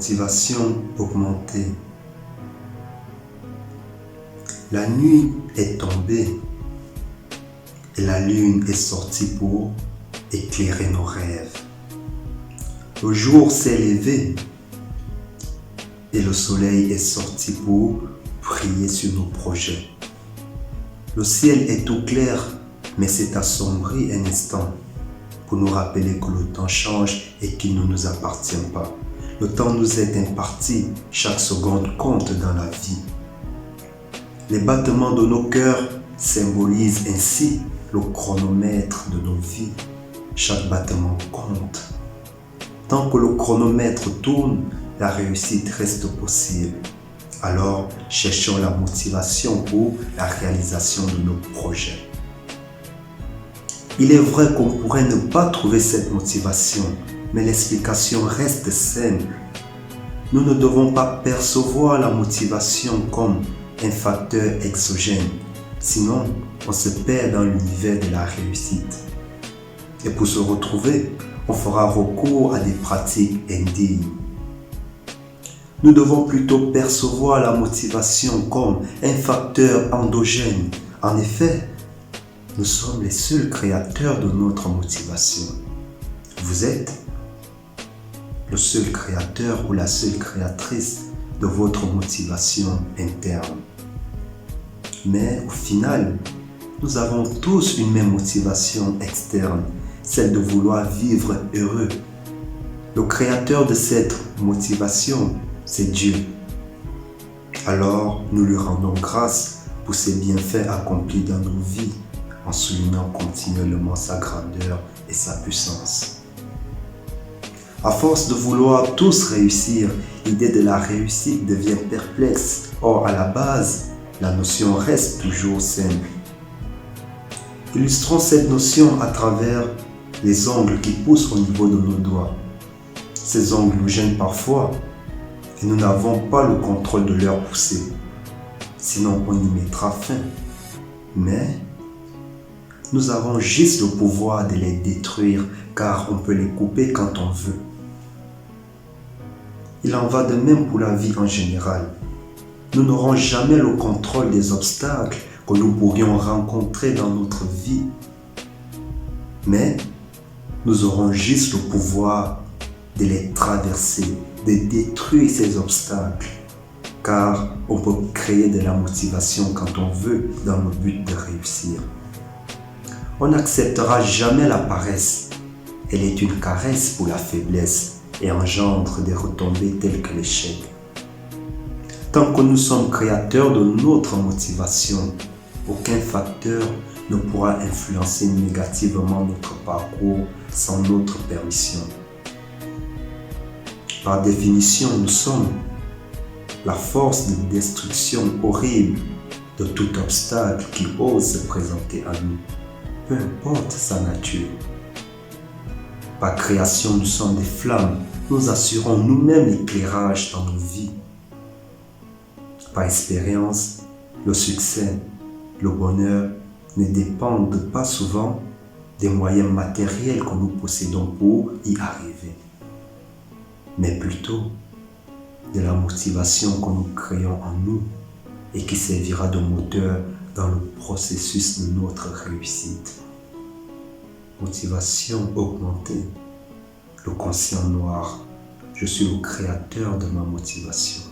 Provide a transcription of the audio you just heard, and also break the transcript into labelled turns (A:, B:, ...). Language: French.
A: Motivation augmentée. La nuit est tombée et la lune est sortie pour éclairer nos rêves. Le jour s'est levé et le soleil est sorti pour briller sur nos projets. Le ciel est tout clair, mais c'est assombri un instant pour nous rappeler que le temps change et qu'il ne nous appartient pas. Le temps nous est imparti, chaque seconde compte dans la vie. Les battements de nos cœurs symbolisent ainsi le chronomètre de nos vies. Chaque battement compte. Tant que le chronomètre tourne, la réussite reste possible. Alors, cherchons la motivation pour la réalisation de nos projets. Il est vrai qu'on pourrait ne pas trouver cette motivation, mais l'explication reste simple. Nous ne devons pas percevoir la motivation comme un facteur exogène, sinon on se perd dans l'univers de la réussite. Et pour se retrouver, on fera recours à des pratiques indignes. Nous devons plutôt percevoir la motivation comme un facteur endogène. En effet, nous sommes les seuls créateurs de notre motivation. Vous êtes le seul créateur ou la seule créatrice de votre motivation interne. Mais au final, nous avons tous une même motivation externe, celle de vouloir vivre heureux. Le créateur de cette motivation, c'est Dieu. Alors, nous lui rendons grâce pour ses bienfaits accomplis dans nos vies, en soulignant continuellement sa grandeur et sa puissance. À force de vouloir tous réussir, l'idée de la réussite devient perplexe. Or, à la base, la notion reste toujours simple. Illustrons cette notion à travers les ongles qui poussent au niveau de nos doigts. Ces ongles nous gênent parfois et nous n'avons pas le contrôle de leur poussée. Sinon, on y mettra fin. Mais nous avons juste le pouvoir de les détruire car on peut les couper quand on veut. Il en va de même pour la vie en général. Nous n'aurons jamais le contrôle des obstacles que nous pourrions rencontrer dans notre vie. Mais nous aurons juste le pouvoir de les traverser, de détruire ces obstacles. Car on peut créer de la motivation quand on veut dans le but de réussir. On n'acceptera jamais la paresse. Elle est une caresse pour la faiblesse et engendre des retombées telles que l'échec. Tant que nous sommes créateurs de notre motivation, aucun facteur ne pourra influencer négativement notre parcours sans notre permission. Par définition, nous sommes la force de destruction horrible de tout obstacle qui ose se présenter à nous, peu importe sa nature. Par création, nous sommes des flammes, nous assurons nous-mêmes l'éclairage dans nos vies. Par expérience, le succès, le bonheur ne dépendent pas souvent des moyens matériels que nous possédons pour y arriver, mais plutôt de la motivation que nous créons en nous et qui servira de moteur dans le processus de notre réussite. Motivation augmentée, le conscient noir. Je suis le créateur de ma motivation.